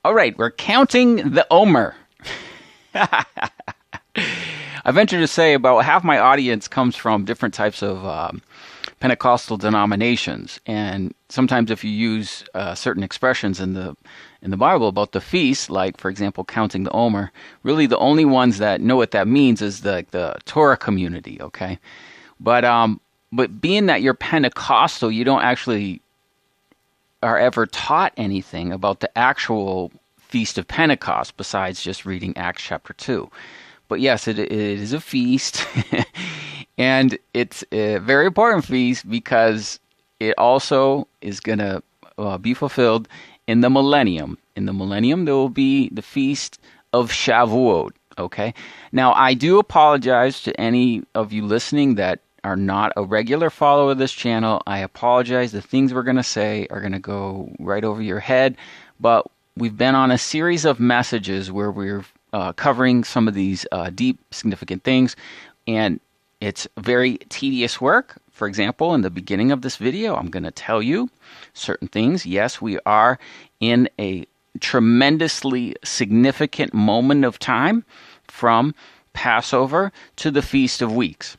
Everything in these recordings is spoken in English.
All right, we're counting the Omer. I venture to say about half my audience comes from different types of Pentecostal denominations, and sometimes if you use certain expressions in the Bible about the feast, like for example counting the Omer, really the only ones that know what that means is the Torah community. Okay, but being that you're Pentecostal, you don't actually are ever taught anything about the actual Feast of Pentecost besides just reading Acts chapter 2. But yes, it is a feast, and it's a very important feast because it also is going to be fulfilled in the millennium. In the millennium, there will be the Feast of Shavuot, okay? Now, I do apologize to any of you listening that are not a regular follower of this channel. I apologize. The things we're going to say are going to go right over your head, but we've been on a series of messages where we're covering some of these deep, significant things, and it's very tedious work. For example, in the beginning of this video, I'm going to tell you certain things. Yes, we are in a tremendously significant moment of time from Passover to the Feast of Weeks.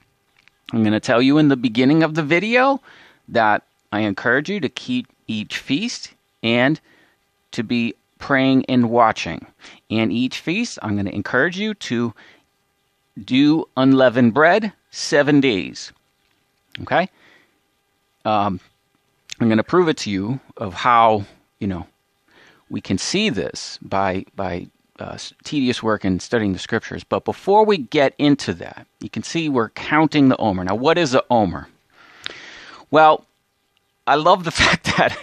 I'm going to tell you in the beginning of the video that I encourage you to keep each feast and to be praying and watching. And each feast, I'm going to encourage you to do unleavened bread 7 days. Okay? I'm going to prove it to you of how, we can see this by tedious work and studying the scriptures. But before we get into that, you can see we're counting the Omer. Now, what is a Omer? Well, I love the fact that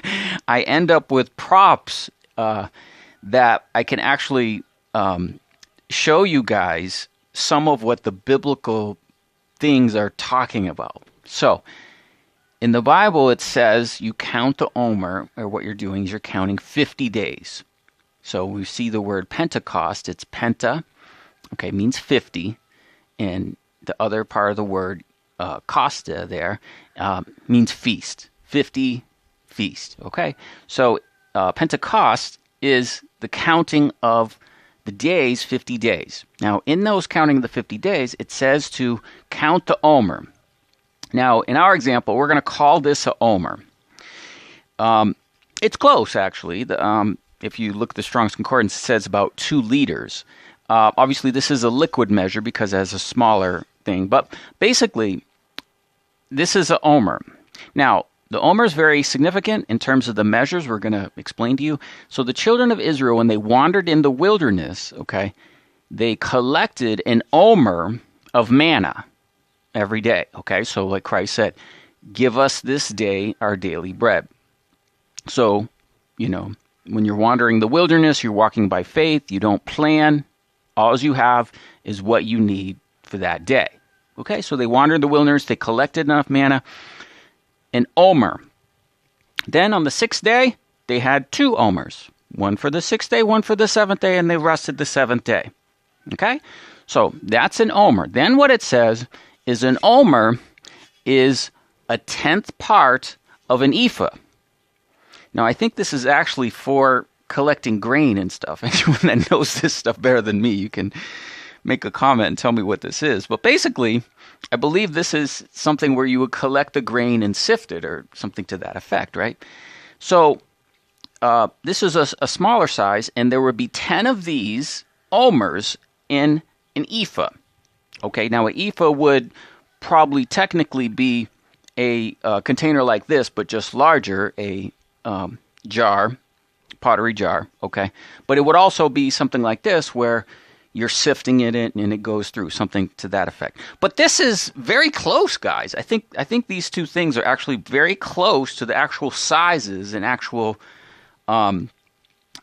I end up with props that I can actually show you guys some of what the biblical things are talking about. So, in the Bible, it says you count the Omer, or what you're doing is you're counting 50 days. So we see the word Pentecost, it's penta, okay, means 50, and the other part of the word costa there means feast, 50 feast, okay? So Pentecost is the counting of the days, 50 days. Now, in those counting of the 50 days, it says to count the Omer. Now, in our example, we're going to call this a Omer. It's close, actually. If you look at the Strong's Concordance, it says about 2 liters. Obviously, this is a liquid measure because it has a smaller thing. But basically, this is a Omer. Now, the Omer is very significant in terms of the measures we're going to explain to you. So the children of Israel, when they wandered in the wilderness, okay, they collected an Omer of manna every day, okay? So like Christ said, give us this day our daily bread. So, when you're wandering the wilderness, you're walking by faith, you don't plan. All you have is what you need for that day. Okay, so they wandered in the wilderness, they collected enough manna, an Omer. Then on the 6th day, they had 2 Omers. One for the 6th day, one for the 7th day, and they rested the 7th day. Okay, so that's an Omer. Then what it says is an Omer is a 10th part of an ephah. Now, I think this is actually for collecting grain and stuff. Anyone that knows this stuff better than me, you can make a comment and tell me what this is. But basically, I believe this is something where you would collect the grain and sift it or something to that effect, right? So this is a smaller size, and there would be 10 of these Omers in an ephah. Okay, now an ephah would probably technically be a container like this, but just larger, a jar, pottery jar, okay? But it would also be something like this where you're sifting it in and it goes through, something to that effect. But this is very close, guys. I think these two things are actually very close to the actual sizes and actual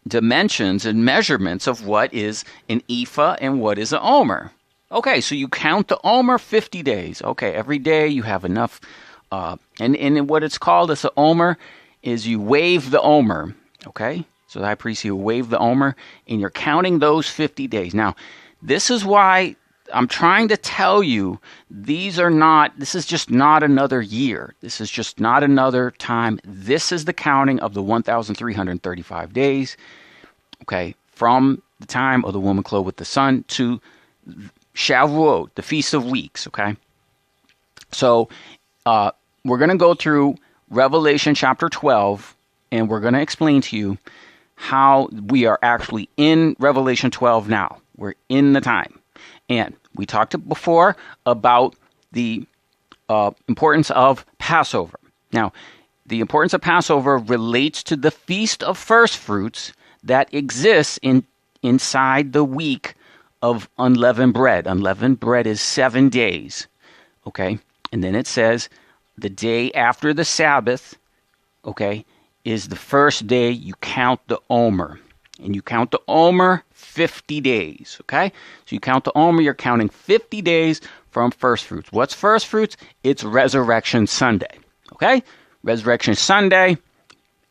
dimensions and measurements of what is an ephah and what is an Omer. Okay, so you count the Omer 50 days. Okay, every day you have enough. And what it's called as an Omer is you wave the Omer, okay? So the high priest, you wave the Omer, and you're counting those 50 days. Now, this is why I'm trying to tell you this is just not another year. This is just not another time. This is the counting of the 1,335 days. okay, from the time of the woman clothed with the sun to Shavuot, the Feast of Weeks, okay? So we're going to go through Revelation chapter 12, and we're going to explain to you how we are actually in Revelation 12 now. We're in the time. And we talked before about the importance of Passover. Now, the importance of Passover relates to the Feast of First Fruits that exists inside the week of unleavened bread. Unleavened bread is 7 days, okay? And then it says the day after the Sabbath, okay, is the first day you count the Omer. And you count the Omer 50 days, okay? So you count the Omer, you're counting 50 days from first fruits. What's first fruits? It's Resurrection Sunday, okay? Resurrection Sunday,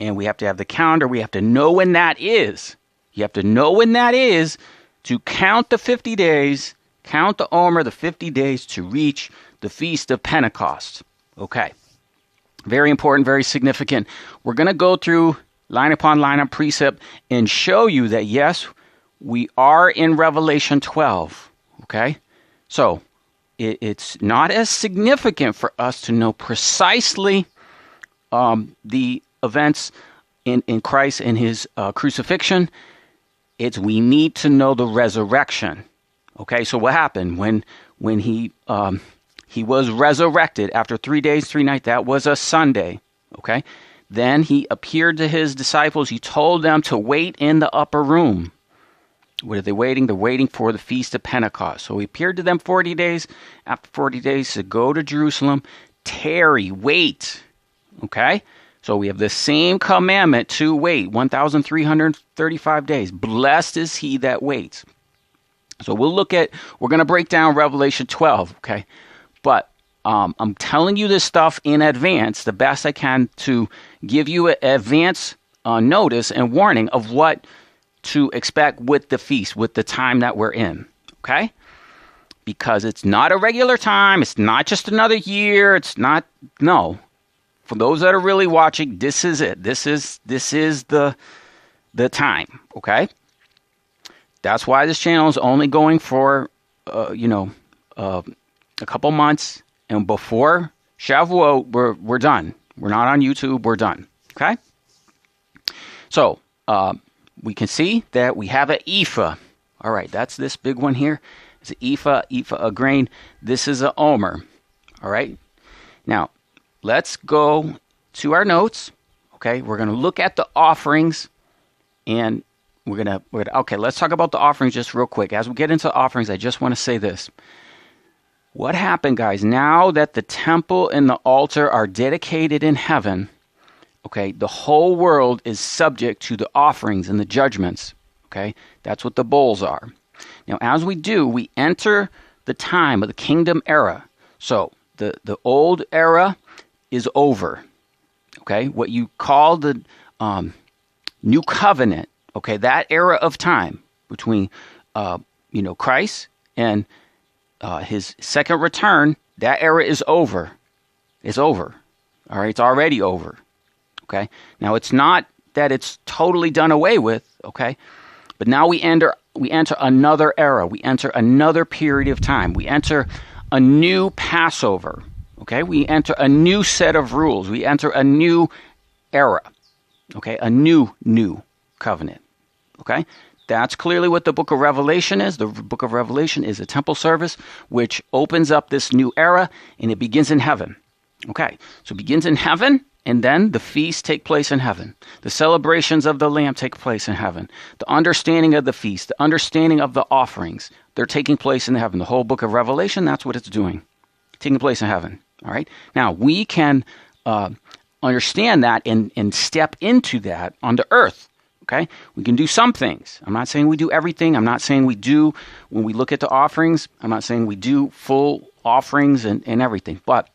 and we have to have the calendar. We have to know when that is. You have to know when that is to count the 50 days, count the Omer, the 50 days to reach the Feast of Pentecost, okay? Very important, very significant. We're going to go through line upon line on precept and show you that, yes, we are in Revelation 12, okay? So it's not as significant for us to know precisely the events in Christ and his crucifixion. It's we need to know the resurrection, okay? So what happened when he was resurrected after 3 days, 3 nights? That was a Sunday, okay? Then he appeared to his disciples. He told them to wait in the upper room. What are they waiting? They're waiting for the Feast of Pentecost. So he appeared to them 40 days. After 40 days, to go to Jerusalem, tarry, wait, okay? So we have the same commandment to wait, 1,335 days. Blessed is he that waits. So we're going to break down Revelation 12, okay? But I'm telling you this stuff in advance, the best I can, to give you an advance notice and warning of what to expect with the feast, with the time that we're in, okay? Because it's not a regular time. It's not just another year. It's not, no. For those that are really watching, this is it. This is the time, okay? That's why this channel is only going for, a couple months. And before Shavuot, we're done. We're not on YouTube. We're done. Okay? So, we can see that we have an ephah. All right, that's this big one here. It's an ephah of grain. This is an omer. All right? Now, let's go to our notes. Okay? We're going to look at the offerings. And okay, let's talk about the offerings just real quick. As we get into offerings, I just want to say this. What happened, guys? Now that the temple and the altar are dedicated in heaven, okay, the whole world is subject to the offerings and the judgments, okay? That's what the bowls are. Now, as we do, we enter the time of the kingdom era. So, the old era is over, okay? What you call the new covenant, okay, that era of time between, Christ and his second return, that era is over. It's over. All right, it's already over. Okay. Now it's not that it's totally done away with. Okay, but now we enter another era. We enter another period of time. We enter a new Passover. Okay, we enter a new set of rules. We enter a new era. Okay, a new covenant. Okay. That's clearly what the book of Revelation is. The book of Revelation is a temple service which opens up this new era, and it begins in heaven. Okay, so it begins in heaven, and then the feasts take place in heaven. The celebrations of the Lamb take place in heaven. The understanding of the feast, the understanding of the offerings, they're taking place in heaven. The whole book of Revelation, that's what it's doing, taking place in heaven. All right, now we can understand that and step into that on the earth. Okay, we can do some things. I'm not saying we do everything. I'm not saying we do, when we look at the offerings, I'm not saying we do full offerings and everything, but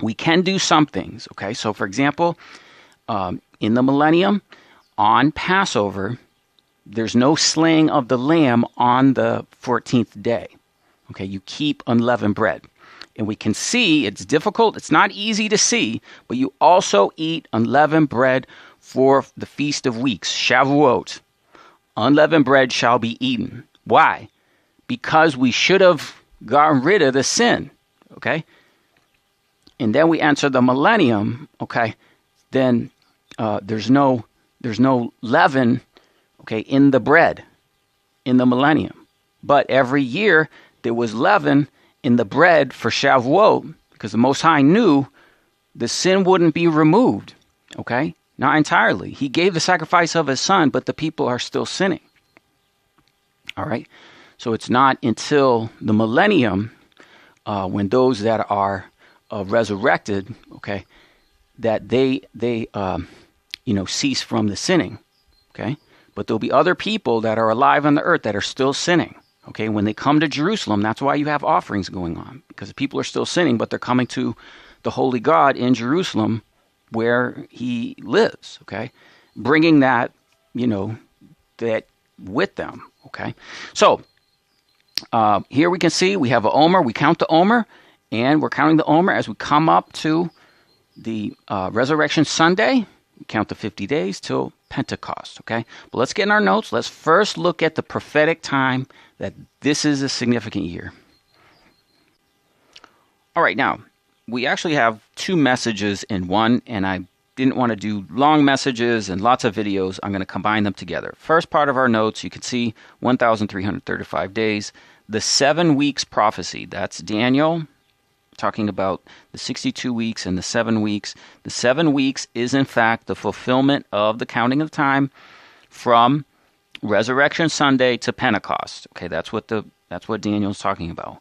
we can do some things. Okay, so for example, in the millennium, on Passover, there's no slaying of the lamb on the 14th day. Okay, you keep unleavened bread. And we can see, it's difficult, it's not easy to see, but you also eat unleavened bread for the Feast of Weeks, Shavuot. unleavened bread shall be eaten. Why? Because we should have gotten rid of the sin, okay? And then we enter the millennium, okay? Then there's no leaven, okay, in the bread in the millennium. But every year there was leaven in the bread for Shavuot, because the Most High knew the sin wouldn't be removed, okay? Not entirely. He gave the sacrifice of his son, but the people are still sinning. All right? So it's not until the millennium, when those that are resurrected, okay, that they cease from the sinning, okay? But there'll be other people that are alive on the earth that are still sinning, okay? When they come to Jerusalem, that's why you have offerings going on, because the people are still sinning, but they're coming to the holy God in Jerusalem where he lives, okay? Bringing that, that with them, okay? So here we can see we have an Omer. We count the Omer, and we're counting the Omer as we come up to the Resurrection Sunday. We count the 50 days till Pentecost, okay? But let's get in our notes. Let's first look at the prophetic time that this is a significant year. All right, now, we actually have two messages in one, and I didn't want to do long messages and lots of videos. I'm going to combine them together. First part of our notes, you can see 1,335 days. The 7 weeks prophecy, that's Daniel talking about the 62 weeks and the 7 weeks. The 7 weeks is, in fact, the fulfillment of the counting of time from Resurrection Sunday to Pentecost. Okay, that's what Daniel's talking about.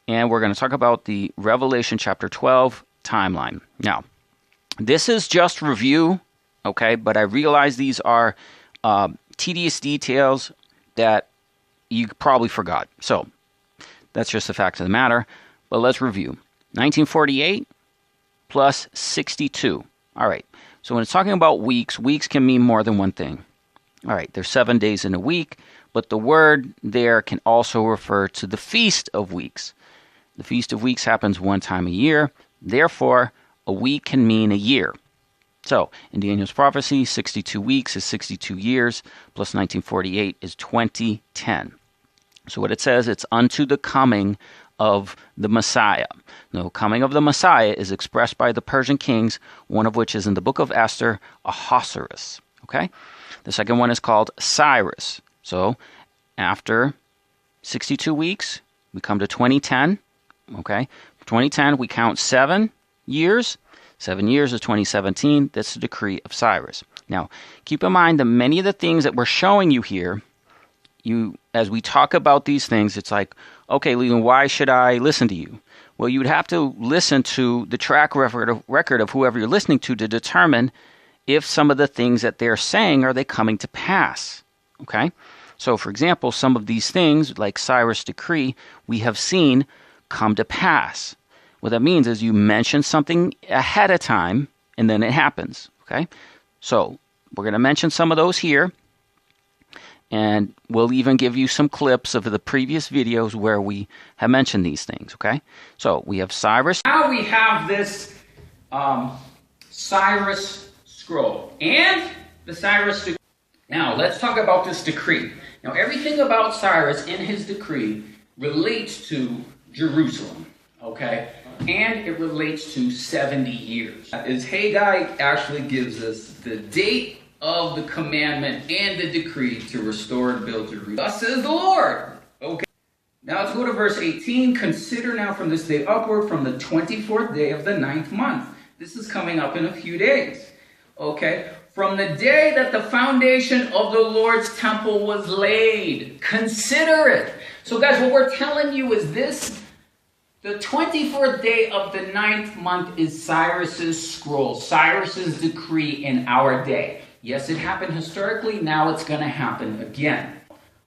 And we're going to talk about the Revelation chapter 12 timeline. Now, this is just review, okay, but I realize these are tedious details that you probably forgot. So that's just the fact of the matter. But let's review. 1948 plus 62. All right. So when it's talking about weeks, weeks can mean more than one thing. All right. There's 7 days in a week, but the word there can also refer to the Feast of Weeks. The Feast of Weeks happens one time a year. Therefore, a week can mean a year. So in Daniel's prophecy, 62 weeks is 62 years, plus 1948 is 2010. So what it says, it's unto the coming of the Messiah. The coming of the Messiah is expressed by the Persian kings, one of which is in the book of Esther, Ahasuerus. Okay? The second one is called Cyrus. So after 62 weeks, we come to 2010. Okay? 2010, we count 7 years. 7 years is 2017. That's the decree of Cyrus. Now, keep in mind that many of the things that we're showing you here, as we talk about these things, it's like, okay, Leland, why should I listen to you? Well, you would have to listen to the track record of whoever you're listening to determine if some of the things that they're saying, are they coming to pass? Okay? So, for example, some of these things, like Cyrus' decree, we have seen come to pass. What that means is you mention something ahead of time, and then it happens. Okay? So, we're going to mention some of those here. And we'll even give you some clips of the previous videos where we have mentioned these things, okay? So we have Cyrus. Now we have this Cyrus scroll and the Cyrus decree. Now let's talk about this decree. Now everything about Cyrus in his decree relates to Jerusalem, okay? And it relates to 70 years. As Haggai actually gives us the date of the commandment and the decree to restore and build Jerusalem. Thus says the Lord. Okay. Now let's go to verse 18. Consider now from this day upward, from the 24th day of the 9th month. This is coming up in a few days. Okay. From the day that the foundation of the Lord's temple was laid. Consider it. So guys, what we're telling you is this. The 24th day of the 9th month is Cyrus's scroll, Cyrus's decree in our day. Yes, it happened historically. Now it's going to happen again.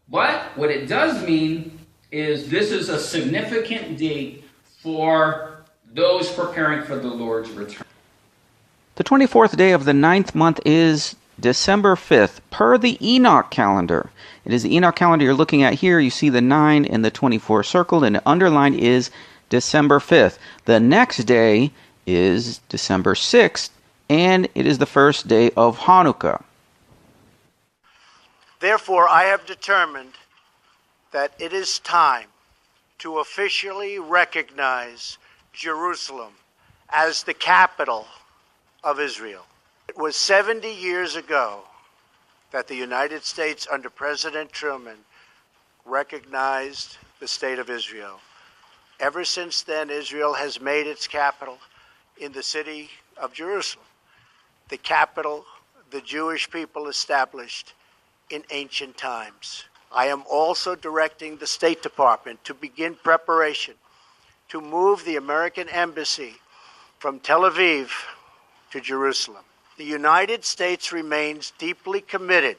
But what it does mean is this is a significant date for those preparing for the Lord's return. The 24th day of the 9th month is December 5th, per the Enoch calendar. It is the Enoch calendar you're looking at here. You see the 9 and the 24 circled, and the underlined is December 5th. The next day is December 6th. And it is the first day of Hanukkah. Therefore, I have determined that it is time to officially recognize Jerusalem as the capital of Israel. It was 70 years ago that the United States under President Truman recognized the state of Israel. Ever since then, Israel has made its capital in the city of Jerusalem, the capital the Jewish people established in ancient times. I am also directing the State Department to begin preparation to move the American Embassy from Tel Aviv to Jerusalem. The United States remains deeply committed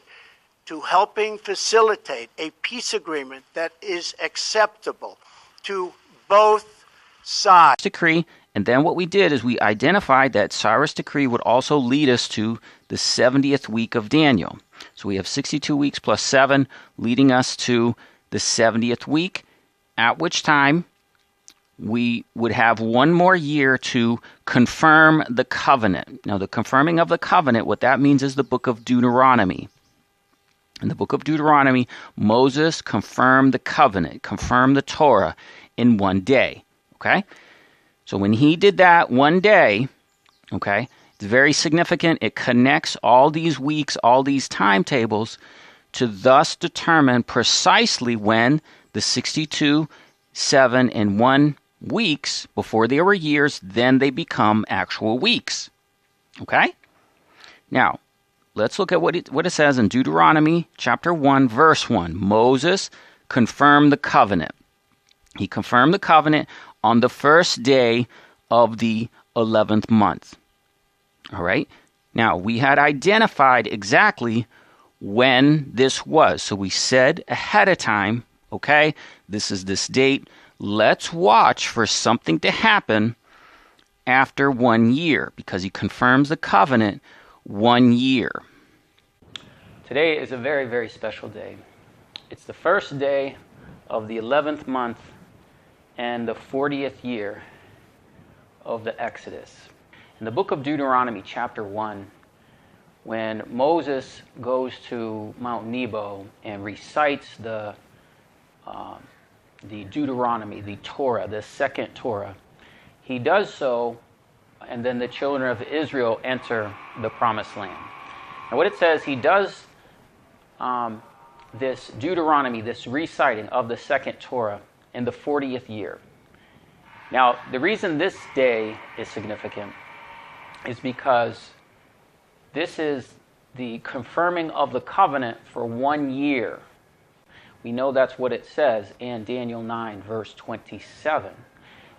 to helping facilitate a peace agreement that is acceptable to both sides. Decree, and then what we did is we identified that Cyrus' decree would also lead us to the 70th week of Daniel. So we have 62 weeks plus 7 leading us to the 70th week, at which time we would have one more year to confirm the covenant. Now, the confirming of the covenant, what that means is the book of Deuteronomy. In the book of Deuteronomy, Moses confirmed the covenant, confirmed the Torah in one day. Okay? So when he did that one day, okay, it's very significant. It connects all these weeks, all these timetables to thus determine precisely when the 62, 7, and 1 weeks, before they were years, then they become actual weeks. Okay? Now, let's look at what it says in Deuteronomy chapter 1, verse 1. Moses confirmed the covenant. He confirmed the covenant on the first day of the 11th month. All right? Now, we had identified exactly when this was. So we said ahead of time, okay, this is this date. Let's watch for something to happen after 1 year, because he confirms the covenant 1 year. Today is a very, very special day. It's the first day of the 11th month and the 40th year of the Exodus. In the book of Deuteronomy, chapter 1, when Moses goes to Mount Nebo and recites the Deuteronomy, the Torah, the second Torah, he does so, and then the children of Israel enter the promised land. And what it says, he does this Deuteronomy, this reciting of the second Torah in the 40th year. Now, the reason this day is significant is because this is the confirming of the covenant for 1 year. We know that's what it says in Daniel 9, verse 27.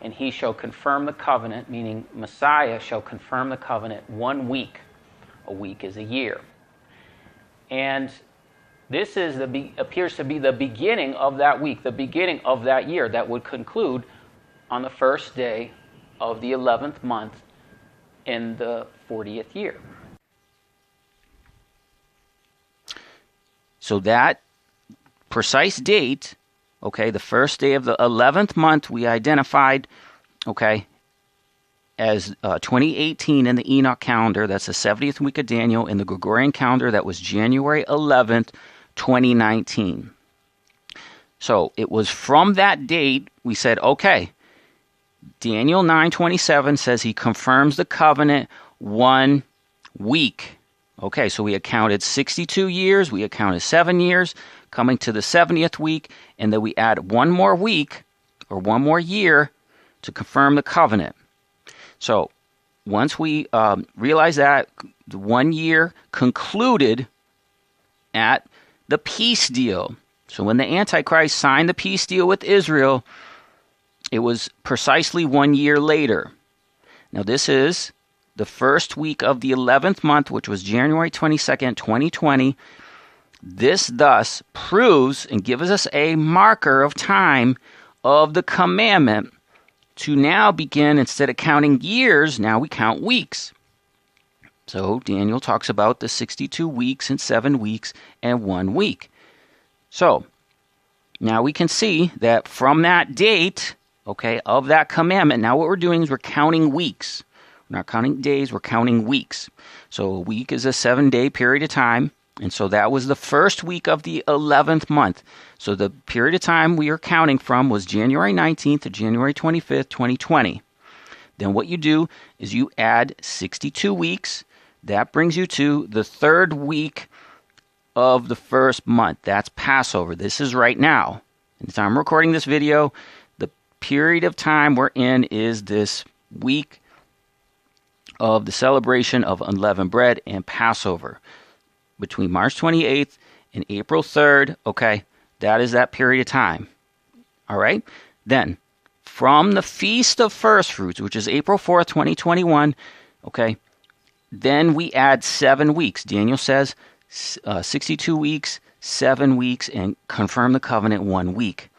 And he shall confirm the covenant, meaning Messiah shall confirm the covenant 1 week. A week is a year. And this is appears to be the beginning of that week, the beginning of that year that would conclude on the first day of the 11th month in the 40th year. So that precise date, okay, the first day of the 11th month we identified, okay, as 2018 in the Enoch calendar. That's the 70th week of Daniel. In the Gregorian calendar, that was January 11th, 2019. So it was from that date we said, okay, Daniel 9:27 says he confirms the covenant 1 week. Okay, so we accounted 62 years, we accounted 7 years, coming to the 70th week, and then we add 1 more week, or 1 more year, to confirm the covenant. So once we realize that, the 1 year concluded at the peace deal. So when the Antichrist signed the peace deal with Israel, it was precisely 1 year later. Now this is the first week of the 11th month, which was January 22nd, 2020. This thus proves and gives us a marker of time of the commandment to now begin, instead of counting years, now we count weeks. So Daniel talks about the 62 weeks and 7 weeks and 1 week. So now we can see that from that date, okay, of that commandment, now what we're doing is we're counting weeks. We're not counting days, we're counting weeks. So a week is a 7-day period of time. And so that was the first week of the 11th month. So the period of time we are counting from was January 19th to January 25th, 2020. Then what you do is you add 62 weeks. That brings you to the third week of the first month. That's Passover. This is right now. At the time I'm recording this video, the period of time we're in is this week of the celebration of unleavened bread and Passover. Between March 28th and April 3rd, okay, that is that period of time. All right? Then, from the Feast of First Fruits, which is April 4th, 2021, okay, then we add 7 weeks. Daniel says 62 weeks, 7 weeks, and confirm the covenant 1 week.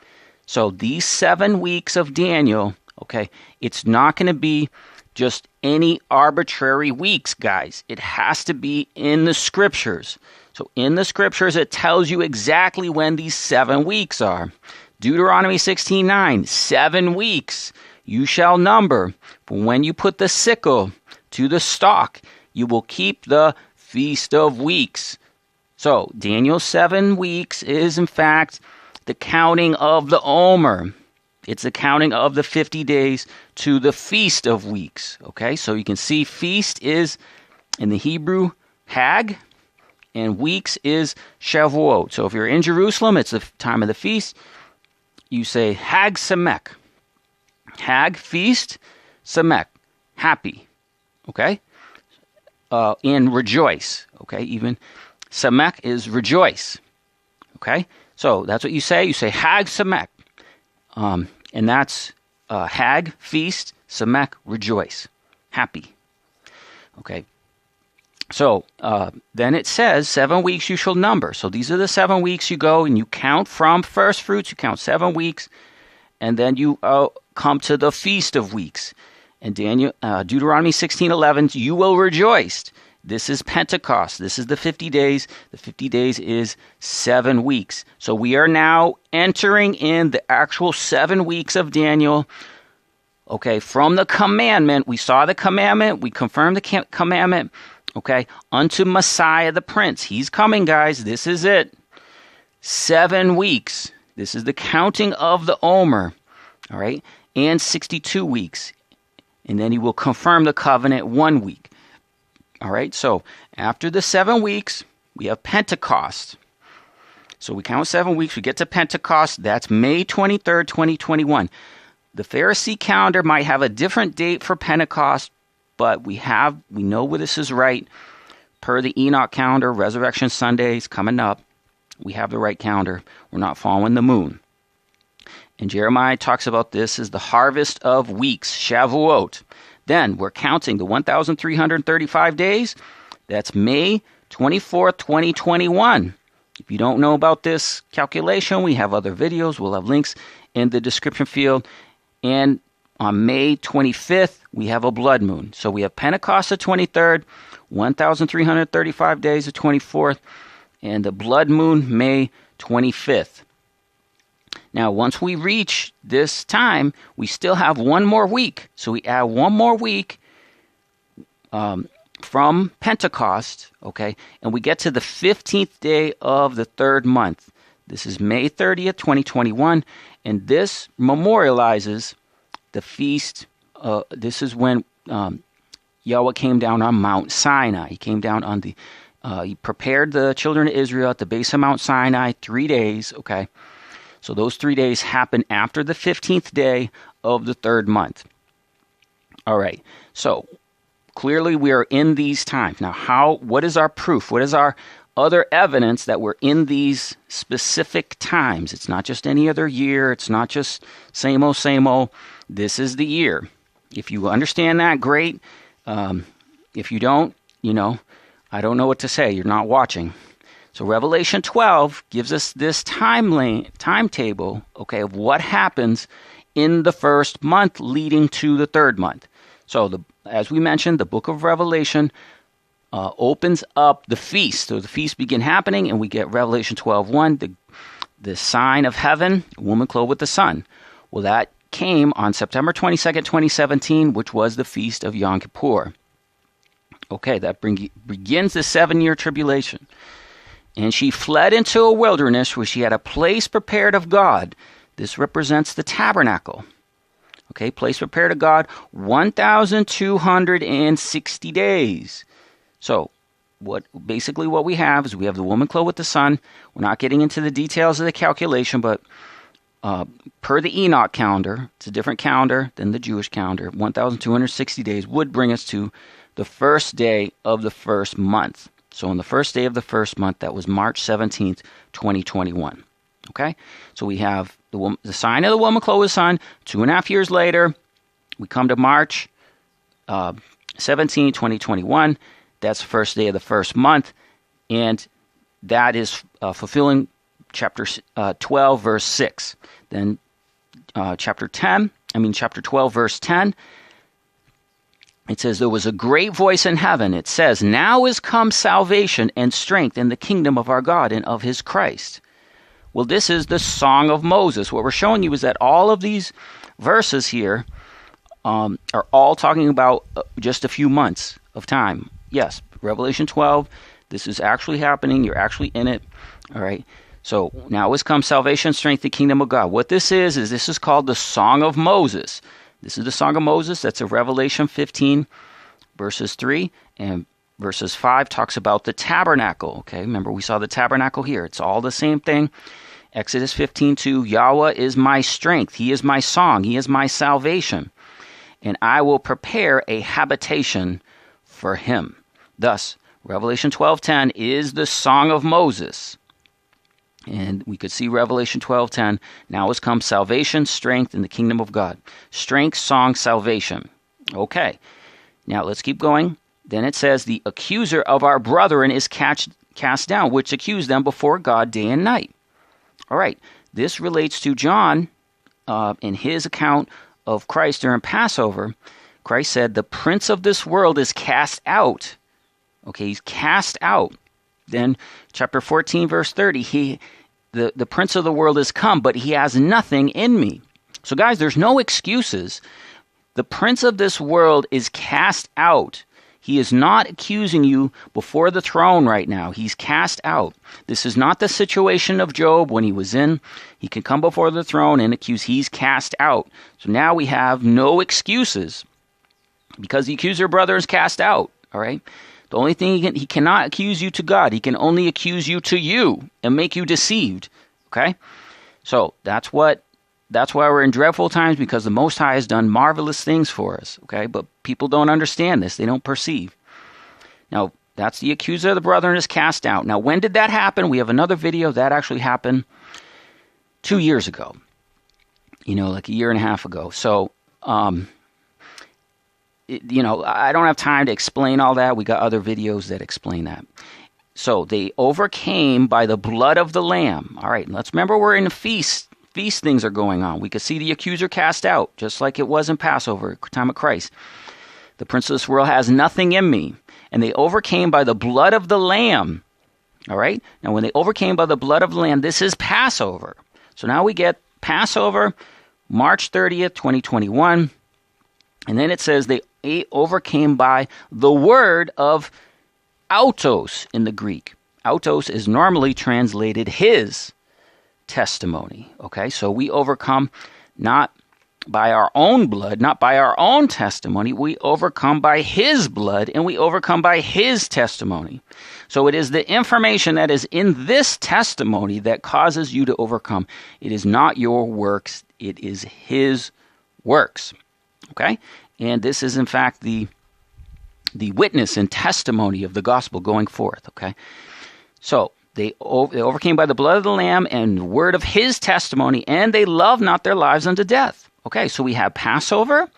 So these 7 weeks of Daniel, okay, it's not going to be just any arbitrary weeks, guys. It has to be in the scriptures. So in the scriptures, it tells you exactly when these 7 weeks are. Deuteronomy 16:9, 7 weeks you shall number. But when you put the sickle to the stalk, you will keep the Feast of Weeks. So Daniel's 7 weeks is, in fact, the counting of the Omer. It's the counting of the 50 days to the Feast of Weeks. Okay, so you can see feast is, in the Hebrew, Hag, and weeks is Shavuot. So if you're in Jerusalem, it's the time of the feast. You say Hag Samek. Hag, feast, Samek, happy. Okay? And rejoice. Okay, even Samek is rejoice. Okay? So that's what you say. You say Hag Samek. And that's Hag, feast, Samek, rejoice, happy. Okay. So then it says 7 weeks you shall number. So these are the 7 weeks you go and you count from first fruits. You count 7 weeks, and then you come to the Feast of Weeks. And Deuteronomy 16:11, you will rejoice. This is Pentecost. This is the 50 days. The 50 days is 7 weeks. So we are now entering in the actual 7 weeks of Daniel. Okay, from the commandment, we saw the commandment. We confirmed the commandment. Okay, unto Messiah the Prince. He's coming, guys. This is it. 7 weeks. This is the counting of the Omer. All right, and 62 weeks. And then he will confirm the covenant 1 week. All right, so after the 7 weeks, we have Pentecost. So we count 7 weeks, we get to Pentecost. That's May 23rd, 2021. The Pharisee calendar might have a different date for Pentecost, but we know where this is right. Per the Enoch calendar, Resurrection Sunday is coming up. We have the right calendar. We're not following the moon. And Jeremiah talks about this as the harvest of weeks, Shavuot. Then we're counting the 1,335 days. That's May 24th, 2021. If you don't know about this calculation, we have other videos. We'll have links in the description field. And on May 25th, we have a blood moon. So we have Pentecost the 23rd, 1,335 days the 24th, and the blood moon May 25th. Now, once we reach this time, we still have 1 more week. So we add 1 more week from Pentecost, okay? And we get to the 15th day of the 3rd month. This is May 30th, 2021. And this memorializes the feast. This is when Yahweh came down on Mount Sinai. He came down on he prepared the children of Israel at the base of Mount Sinai 3 days, okay? So those 3 days happen after the 15th day of the 3rd month. All right. So clearly we are in these times. Now, what is our proof? What is our other evidence that we're in these specific times? It's not just any other year. It's not just same old, same old. This is the year. If you understand that, great. If you don't, I don't know what to say. You're not watching. So Revelation 12 gives us this timetable, okay, of what happens in the first month leading to the 3rd month. So as we mentioned, the book of Revelation opens up the feast. So the feasts begin happening, and we get Revelation 12:1, the sign of heaven, a woman clothed with the sun. Well, that came on September 22nd, 2017, which was the feast of Yom Kippur. Okay, that begins the 7-year tribulation. And she fled into a wilderness where she had a place prepared of God. This represents the tabernacle. Okay, place prepared of God, 1,260 days. So, what we have is we have the woman clothed with the sun. We're not getting into the details of the calculation, but per the Enoch calendar, it's a different calendar than the Jewish calendar. 1,260 days would bring us to the first day of the first month. So on the first day of the first month, that was March 17th, 2021. Okay? So we have the sign of the woman clothed with the sun. 2.5 years later, we come to March 17, 2021. That's the first day of the first month. And that is fulfilling chapter 12, verse 6. Then chapter 12, verse 10. It says, there was a great voice in heaven. It says, now is come salvation and strength in the kingdom of our God and of his Christ. Well, this is the Song of Moses. What we're showing you is that all of these verses here are all talking about just a few months of time. Yes, Revelation 12, this is actually happening. You're actually in it. All right. So now is come salvation, strength, the kingdom of God. What this is this is called the Song of Moses. This is the Song of Moses. That's in Revelation 15, verses 3. And verses 5 talks about the tabernacle. Okay, remember we saw the tabernacle here. It's all the same thing. Exodus 15:2, Yahweh is my strength. He is my song. He is my salvation. And I will prepare a habitation for him. Thus, Revelation 12:10 is the Song of Moses. And we could see Revelation 12:10. Now has come salvation, strength, in the kingdom of God. Strength, song, salvation. Okay. Now let's keep going. Then it says, the accuser of our brethren is cast down, which accused them before God day and night. All right. This relates to John in his account of Christ during Passover. Christ said, the prince of this world is cast out. Okay, he's cast out. Then chapter 14, verse 30, the prince of the world is come, but he has nothing in me. So guys, there's no excuses. The prince of this world is cast out. He is not accusing you before the throne right now. He's cast out. This is not the situation of Job when he was in. He can come before the throne and accuse. He's cast out. So now we have no excuses because the accuser brother is cast out. All right. The only thing he cannot accuse you to God. He can only accuse you to you and make you deceived. Okay? So that's why we're in dreadful times, because the Most High has done marvelous things for us. Okay? But people don't understand this. They don't perceive. Now, that's the accuser of the brethren is cast out. Now, when did that happen? We have another video that actually happened 2 years ago. Like a year and a half ago. So, I don't have time to explain all that. We got other videos that explain that. So they overcame by the blood of the Lamb. All right, let's remember we're in a feast. Feast things are going on. We could see the accuser cast out, just like it was in Passover, time of Christ. The prince of this world has nothing in me. And they overcame by the blood of the Lamb. All right, now when they overcame by the blood of the Lamb, this is Passover. So now we get Passover, March 30th, 2021. And then it says they overcame by the word of autos in the Greek. Autos is normally translated his testimony. Okay, so we overcome not by our own blood, not by our own testimony. We overcome by his blood, and we overcome by his testimony. So it is the information that is in this testimony that causes you to overcome. It is not your works. It is his works. Okay? And this is, in fact, the witness and testimony of the gospel going forth. Okay? So they overcame by the blood of the Lamb and the word of his testimony, and they loved not their lives unto death. Okay, so we have Passover,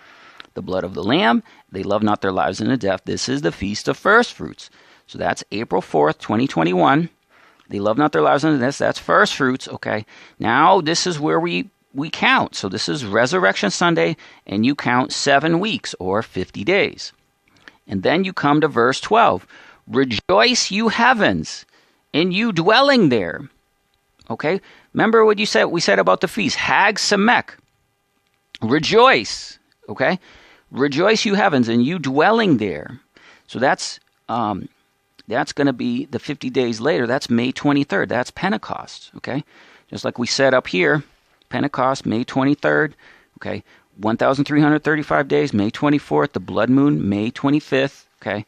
the blood of the Lamb. They love not their lives unto death. This is the Feast of First Fruits. So that's April 4th, 2021. They love not their lives unto death. That's First Fruits. Okay, now this is where we count. So this is Resurrection Sunday, and you count 7 weeks or 50 days. And then you come to verse 12. Rejoice, you heavens, and you dwelling there. Okay, remember what we said about the feast. Hag Samek. Rejoice, okay? Rejoice, you heavens, and you dwelling there. So that's that's going to be the 50 days later. That's May 23rd. That's Pentecost, okay? Just like we said up here, Pentecost, May 23rd, okay? 1,335 days, May 24th. The blood moon, May 25th, okay?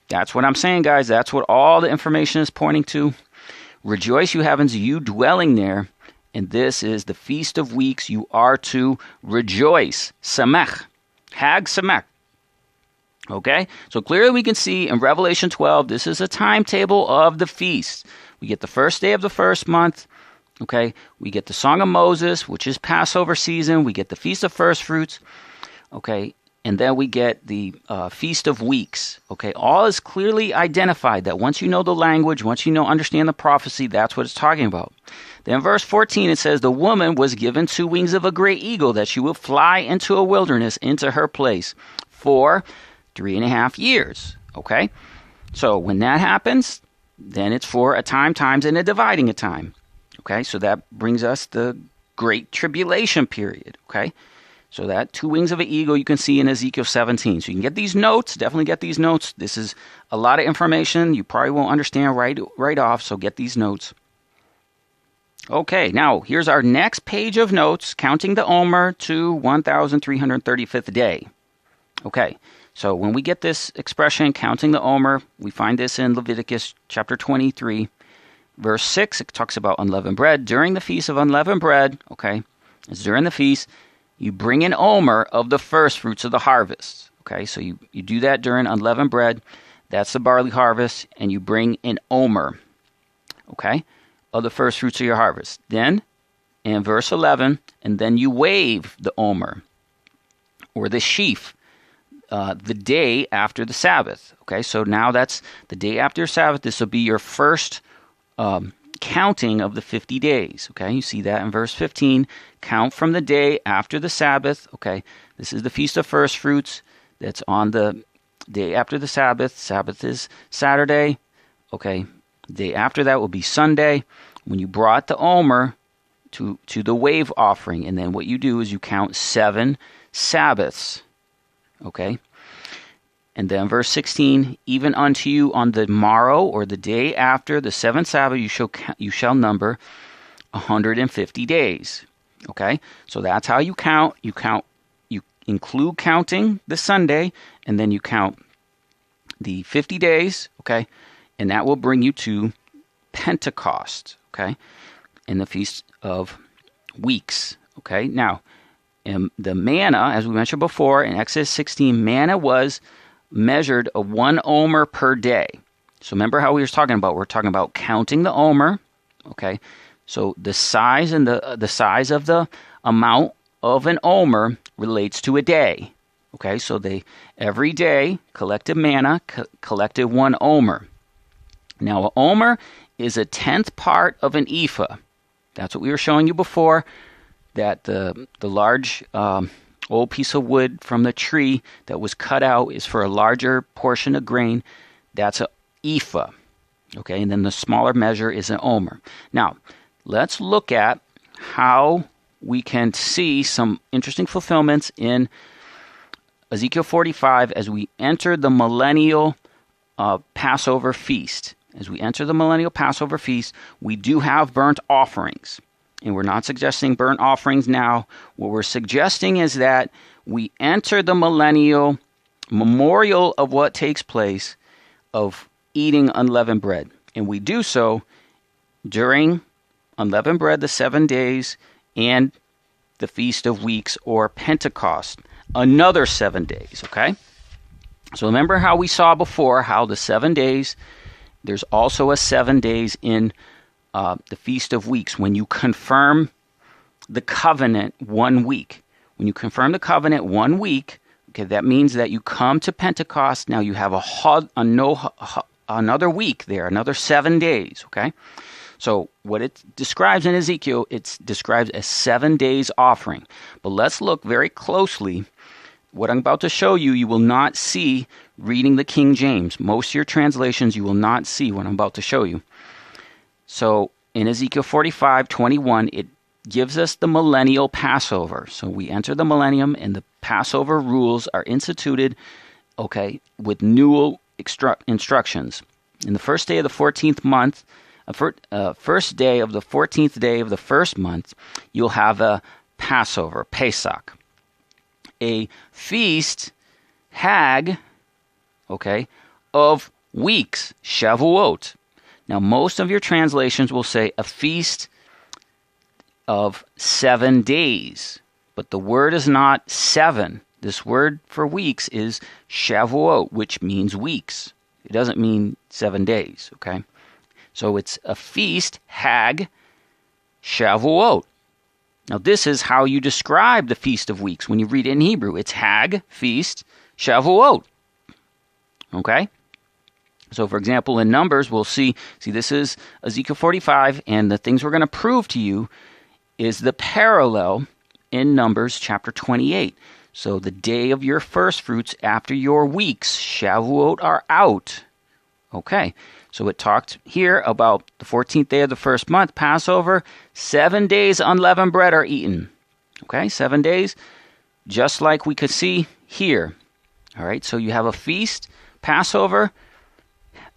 That's what I'm saying, guys. That's what all the information is pointing to. Rejoice, you heavens, you dwelling there. And this is the Feast of Weeks. You are to rejoice. Samech. Hag Samech. Okay? So clearly we can see in Revelation 12, this is a timetable of the feast. We get the first day of the first month. Okay? We get the Song of Moses, which is Passover season. We get the Feast of First Fruits. Okay? And then we get the Feast of Weeks. Okay? All is clearly identified that once you know the language, once you understand the prophecy, that's what it's talking about. Then verse 14, it says, the woman was given 2 wings of a great eagle, that she would fly into a wilderness, into her place, for 3.5 years. Okay? So when that happens, then it's for a time, times, and a dividing a time. Okay? So that brings us the Great Tribulation period. Okay? So that 2 wings of an eagle you can see in Ezekiel 17. So you can get these notes. Definitely get these notes. This is a lot of information. You probably won't understand right off, so get these notes. Okay, now here's our next page of notes, counting the Omer to 1,335th day. Okay, so when we get this expression, counting the Omer, we find this in Leviticus chapter 23, verse 6. It talks about unleavened bread. During the Feast of Unleavened Bread, okay, it's during the feast, you bring an Omer of the first fruits of the harvest. Okay, so you do that during unleavened bread. That's the barley harvest, and you bring an Omer. Okay, of the first fruits of your harvest. Then, in verse 11, and then you wave the Omer, or the sheaf, the day after the Sabbath. Okay, so now that's the day after Sabbath. This will be your first counting of the 50 days. Okay, you see that in verse 15. Count from the day after the Sabbath. Okay, this is the Feast of First Fruits. That's on the day after the Sabbath. Sabbath is Saturday. Okay, the day after that will be Sunday, when you brought the Omer to the wave offering. And then what you do is you count 7 Sabbaths. Okay? And then verse 16, even unto you on the morrow, or the day after the 7th Sabbath, you shall number 150 days. Okay? So that's how you count. You include counting the Sunday, and then you count the 50 days. Okay? And that will bring you to Pentecost, okay, in the Feast of Weeks, okay. Now, the manna, as we mentioned before, in Exodus 16, manna was measured of 1 Omer per day. So remember how we were talking about? We're talking about counting the Omer, okay. So the size and the size of the amount of an Omer relates to a day, okay. So they every day collected manna, collected 1 Omer. Now, an Omer is a 10th part of an ephah. That's what we were showing you before, that the large old piece of wood from the tree that was cut out is for a larger portion of grain. That's an ephah. Okay, and then the smaller measure is an Omer. Now, let's look at how we can see some interesting fulfillments in Ezekiel 45 as we enter the millennial Passover feast. As we enter the millennial Passover feast, we do have burnt offerings. And we're not suggesting burnt offerings now. What we're suggesting is that we enter the millennial memorial of what takes place of eating unleavened bread. And we do so during unleavened bread, the 7 days, and the Feast of Weeks, or Pentecost, another 7 days, okay? So remember how we saw before, how the 7 days, there's also a 7 days in the Feast of Weeks when you confirm the covenant 1 week. When you confirm the covenant 1 week, okay, that means that you come to Pentecost. Now you have another week there, another 7 days, okay? So what it describes in Ezekiel, it describes as 7 days offering. But let's look very closely. What I'm about to show you, you will not see reading the King James. Most of your translations, you will not see what I'm about to show you. So in Ezekiel 45:21, it gives us the millennial Passover. So we enter the millennium, and the Passover rules are instituted, okay, with new instructions. In the first day of the 14th month, first day of the 14th day of the first month, you'll have a Passover, Pesach. A feast, Hag, okay, of weeks, Shavuot. Now, most of your translations will say a feast of 7 days, but the word is not 7. This word for weeks is Shavuot, which means weeks. It doesn't mean 7 days, okay? So it's a feast, Hag, Shavuot. Now, this is how you describe the Feast of Weeks when you read it in Hebrew. It's Hag, feast, Shavuot, okay? So, for example, in Numbers, we'll see this is Ezekiel 45, and the things we're going to prove to you is the parallel in Numbers chapter 28. So, the day of your first fruits after your weeks, Shavuot, are out. Okay, so it talked here about the 14th day of the first month, Passover. 7 days unleavened bread are eaten. Okay, 7 days, just like we could see here. All right, so you have a feast, Passover,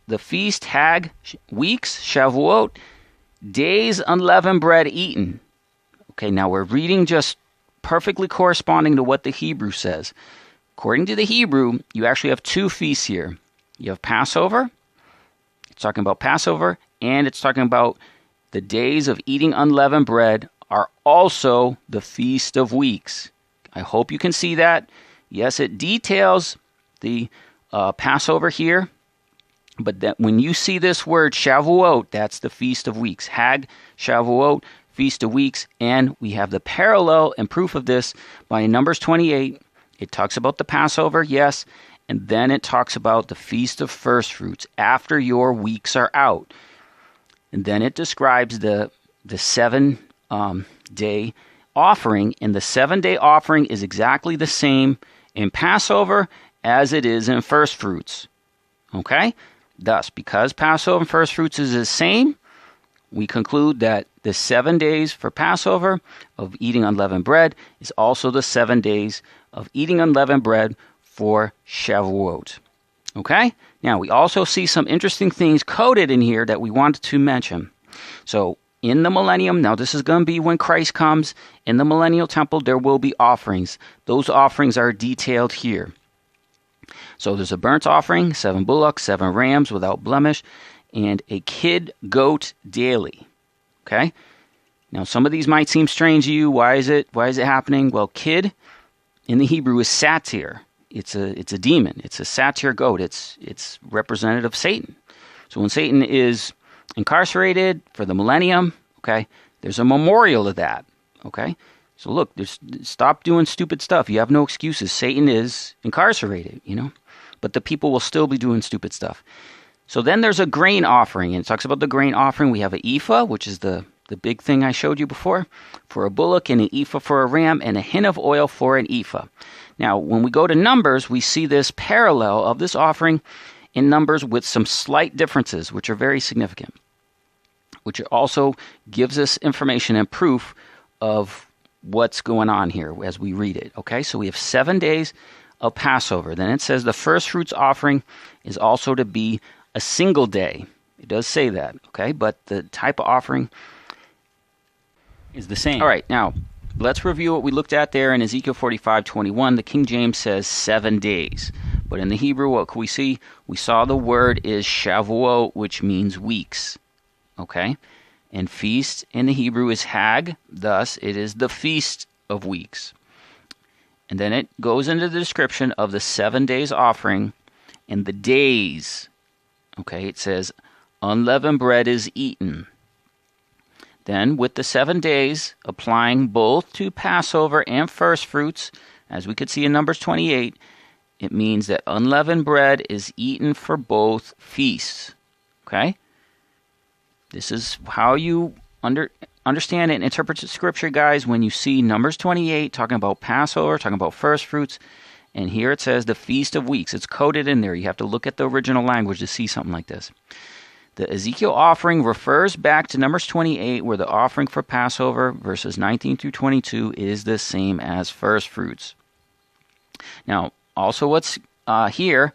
the feast, Hag, weeks, Shavuot, days unleavened bread eaten. Okay, now we're reading just perfectly corresponding to what the Hebrew says. According to the Hebrew, you actually have 2 feasts here. You have Passover. It's talking about Passover, and it's talking about the days of eating unleavened bread are also the Feast of Weeks. I hope you can see that. Yes, it details the Passover here, but that when you see this word Shavuot, that's the Feast of Weeks. Hag, Shavuot, Feast of Weeks, and we have the parallel and proof of this by Numbers 28. It talks about the Passover, yes, and then it talks about the Feast of First Fruits after your weeks are out. And then it describes the 7 day offering, and the 7-day offering is exactly the same in Passover as it is in First Fruits. Okay? Thus, because Passover and First Fruits is the same, we conclude that the 7 days for Passover of eating unleavened bread is also the 7 days of eating unleavened bread for Shavuot. Okay? Now, we also see some interesting things coded in here that we wanted to mention. So, in the millennium, now this is going to be when Christ comes, in the millennial temple, there will be offerings. Those offerings are detailed here. So, there's a burnt offering, 7 bullocks, 7 rams without blemish, and a kid goat daily. Okay? Now, some of these might seem strange to you. Why is it happening? Well, kid in the Hebrew is satyr. It's a demon. It's a satyr goat. It's representative of Satan. So when Satan is incarcerated for the millennium, okay, there's a memorial of that. Okay? So look, stop doing stupid stuff. You have no excuses. Satan is incarcerated, but the people will still be doing stupid stuff. So then there's a grain offering, and it talks about the grain offering. We have an ephah, which is the big thing I showed you before, for a bullock, and an ephah for a ram, and a hin of oil for an ephah. Now, when we go to Numbers, we see this parallel of this offering in Numbers with some slight differences, which are very significant, which also gives us information and proof of what's going on here as we read it. Okay, so we have 7 days of Passover. Then it says the first fruits offering is also to be a single day. It does say that, okay, but the type of offering is the same. All right, now let's review what we looked at there in Ezekiel 45:21. The King James says 7 days. But in the Hebrew, what can we see? We saw the word is Shavuot, which means weeks. Okay? And feast in the Hebrew is Hag. Thus, it is the Feast of Weeks. And then it goes into the description of the 7 days offering and the days. Okay? It says, unleavened bread is eaten. Then, with the 7 days, applying both to Passover and first fruits, as we could see in Numbers 28, it means that unleavened bread is eaten for both feasts. Okay? This is how you understand and interpret the Scripture, guys, when you see Numbers 28 talking about Passover, talking about first fruits, and here it says the Feast of Weeks. It's coded in there. You have to look at the original language to see something like this. The Ezekiel offering refers back to Numbers 28, where the offering for Passover, verses 19 through 22, is the same as first fruits. Now, also what's here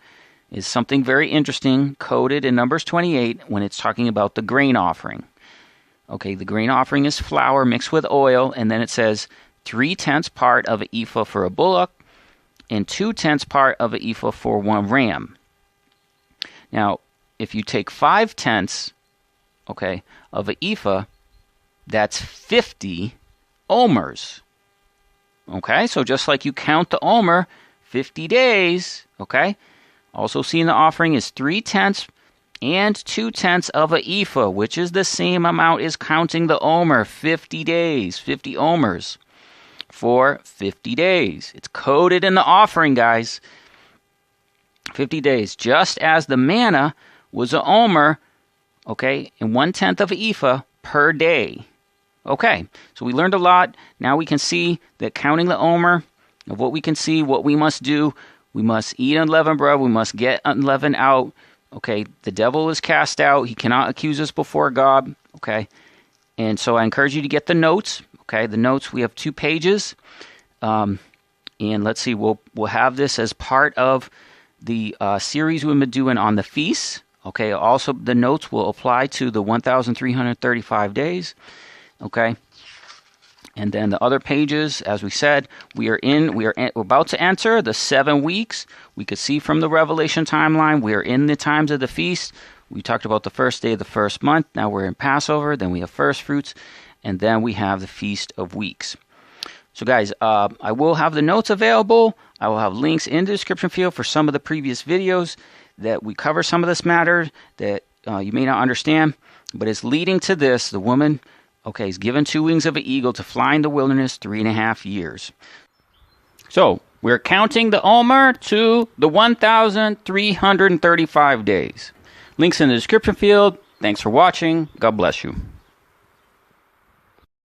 is something very interesting coded in Numbers 28 when it's talking about the grain offering. Okay, the grain offering is flour mixed with oil, and then it says 3/10 part of an ephah for a bullock and 2/10 part of an ephah for one ram. Now, if you take 5/10, okay, of an ephah, that's 50 omers. Okay, so just like you count the omer, 50 days, okay? Also seen the offering is 3/10 and 2/10 of an ephah, which is the same amount as counting the omer, 50 days, 50 omers for 50 days. It's coded in the offering, guys. 50 days, just as the manna was an omer, okay, and 1/10 of an ephah per day. Okay, so we learned a lot. Now we can see that counting the omer, of what we can see, what we must do, we must eat unleavened bread, we must get unleavened out. Okay, the devil is cast out. He cannot accuse us before God. Okay, and so I encourage you to get the notes. Okay, the notes, we have 2 pages. And let's see, we'll have this as part of the series we've been doing on the feasts. Okay, also the notes will apply to the 1,335 days. Okay, and then the other pages, as we said, we're about to enter the 7 weeks. We could see from the Revelation timeline, we are in the times of the feast. We talked about the first day of the first month. Now we're in Passover. Then we have first fruits, and then we have the Feast of Weeks. So guys, I will have the notes available. I will have links in the description field for some of the previous videos that we cover some of this matter that you may not understand, but it's leading to this. The woman, okay, is given 2 wings of an eagle to fly in the wilderness 3.5 years. So we're counting the Omer to the 1,335 days. Links in the description field. Thanks for watching. God bless you.